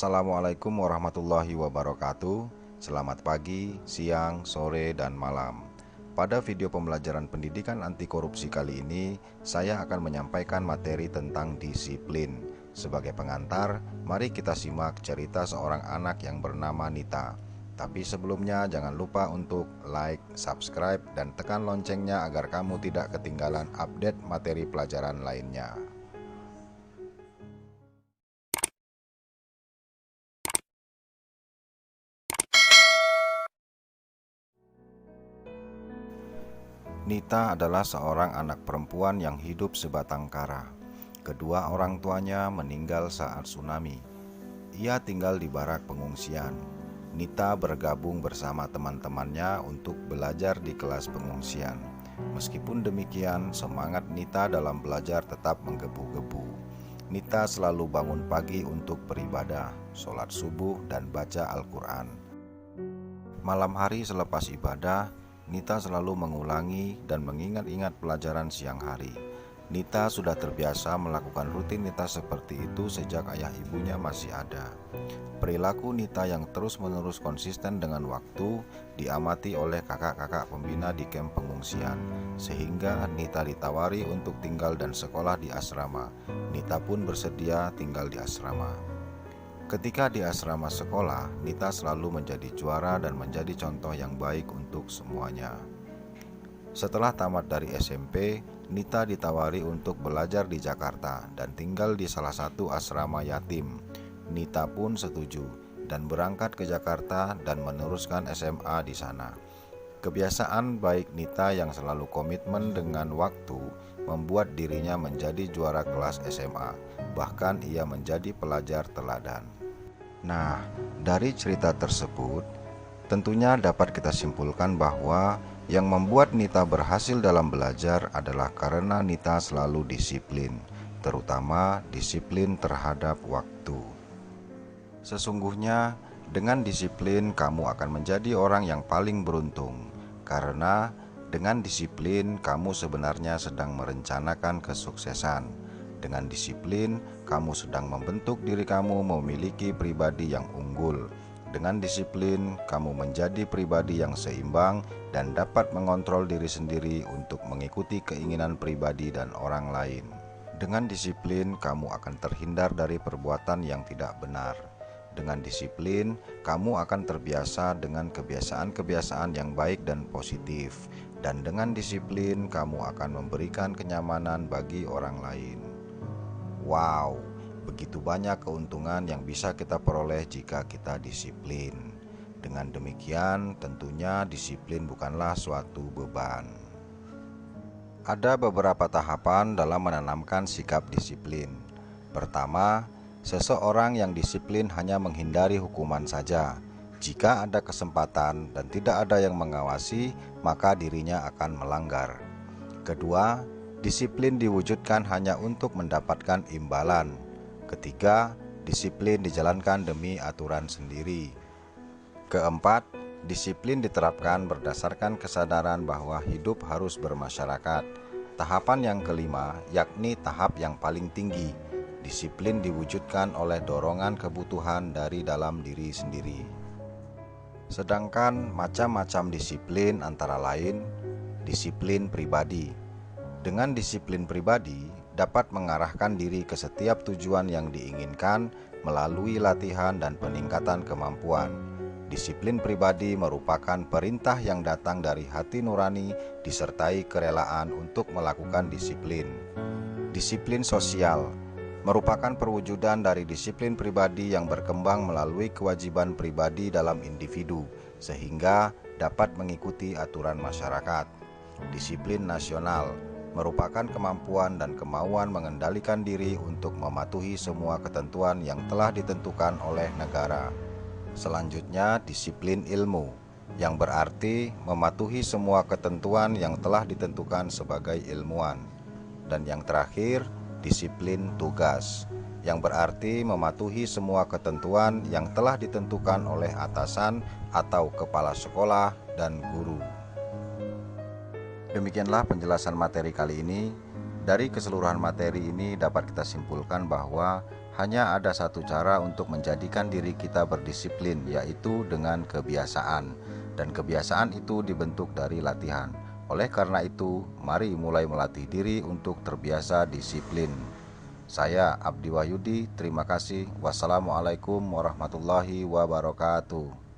Assalamualaikum warahmatullahi wabarakatuh. Selamat pagi, siang, sore, dan malam. Pada video pembelajaran pendidikan anti korupsi kali ini, saya akan menyampaikan materi tentang disiplin. Sebagai pengantar, mari kita simak cerita seorang anak yang bernama Nita. Tapi sebelumnya jangan lupa untuk like, subscribe, dan tekan loncengnya agar kamu tidak ketinggalan update materi pelajaran lainnya. Nita adalah seorang anak perempuan yang hidup sebatang kara. Kedua orang tuanya meninggal saat tsunami. Ia tinggal di barak pengungsian. Nita bergabung bersama teman-temannya untuk belajar di kelas pengungsian. Meskipun demikian, semangat Nita dalam belajar tetap menggebu-gebu. Nita selalu bangun pagi untuk beribadah, sholat subuh, dan baca Al-Quran. Malam hari selepas ibadah, Nita selalu mengulangi dan mengingat-ingat pelajaran siang hari. Nita sudah terbiasa melakukan rutinitas seperti itu sejak ayah ibunya masih ada. Perilaku Nita yang terus-menerus konsisten dengan waktu diamati oleh kakak-kakak pembina di kamp pengungsian, sehingga Nita ditawari untuk tinggal dan sekolah di asrama. Nita pun bersedia tinggal di asrama. Ketika di asrama sekolah, Nita selalu menjadi juara dan menjadi contoh yang baik untuk semuanya. Setelah tamat dari SMP, Nita ditawari untuk belajar di Jakarta dan tinggal di salah satu asrama yatim. Nita pun setuju dan berangkat ke Jakarta dan meneruskan SMA di sana. Kebiasaan baik Nita yang selalu komitmen dengan waktu membuat dirinya menjadi juara kelas SMA. Bahkan ia menjadi pelajar teladan. Nah, dari cerita tersebut, tentunya dapat kita simpulkan bahwa yang membuat Nita berhasil dalam belajar adalah karena Nita selalu disiplin, terutama disiplin terhadap waktu. Sesungguhnya, dengan disiplin kamu akan menjadi orang yang paling beruntung, karena dengan disiplin kamu sebenarnya sedang merencanakan kesuksesan. Dengan disiplin, kamu sedang membentuk diri kamu memiliki pribadi yang unggul. Dengan disiplin, kamu menjadi pribadi yang seimbang dan dapat mengontrol diri sendiri untuk mengikuti keinginan pribadi dan orang lain. Dengan disiplin, kamu akan terhindar dari perbuatan yang tidak benar. Dengan disiplin, kamu akan terbiasa dengan kebiasaan-kebiasaan yang baik dan positif. Dan dengan disiplin, kamu akan memberikan kenyamanan bagi orang lain. Wow, begitu banyak keuntungan yang bisa kita peroleh jika kita disiplin. Dengan demikian, tentunya disiplin bukanlah suatu beban. Ada beberapa tahapan dalam menanamkan sikap disiplin. Pertama, seseorang yang disiplin hanya menghindari hukuman saja. Jika ada kesempatan dan tidak ada yang mengawasi, maka dirinya akan melanggar. Kedua, disiplin diwujudkan hanya untuk mendapatkan imbalan. Ketiga, disiplin dijalankan demi aturan sendiri. Keempat, disiplin diterapkan berdasarkan kesadaran bahwa hidup harus bermasyarakat. Tahapan yang kelima, yakni tahap yang paling tinggi. Disiplin diwujudkan oleh dorongan kebutuhan dari dalam diri sendiri. Sedangkan macam-macam disiplin antara lain, disiplin pribadi. Dengan disiplin pribadi, dapat mengarahkan diri ke setiap tujuan yang diinginkan melalui latihan dan peningkatan kemampuan. Disiplin pribadi merupakan perintah yang datang dari hati nurani disertai kerelaan untuk melakukan disiplin. Disiplin sosial merupakan perwujudan dari disiplin pribadi yang berkembang melalui kewajiban pribadi dalam individu, sehingga dapat mengikuti aturan masyarakat. Disiplin nasional merupakan kemampuan dan kemauan mengendalikan diri untuk mematuhi semua ketentuan yang telah ditentukan oleh negara. Selanjutnya, disiplin ilmu, yang berarti mematuhi semua ketentuan yang telah ditentukan sebagai ilmuwan. Dan yang terakhir, disiplin tugas, yang berarti mematuhi semua ketentuan yang telah ditentukan oleh atasan atau kepala sekolah dan guru. Demikianlah penjelasan materi kali ini. Dari keseluruhan materi ini dapat kita simpulkan bahwa Hanya ada satu cara untuk menjadikan diri kita berdisiplin, yaitu dengan kebiasaan. Dan kebiasaan itu dibentuk dari latihan. Oleh karena itu, mari mulai melatih diri untuk terbiasa disiplin. Saya Abdi Wahyudi, terima kasih. Wassalamualaikum warahmatullahi wabarakatuh.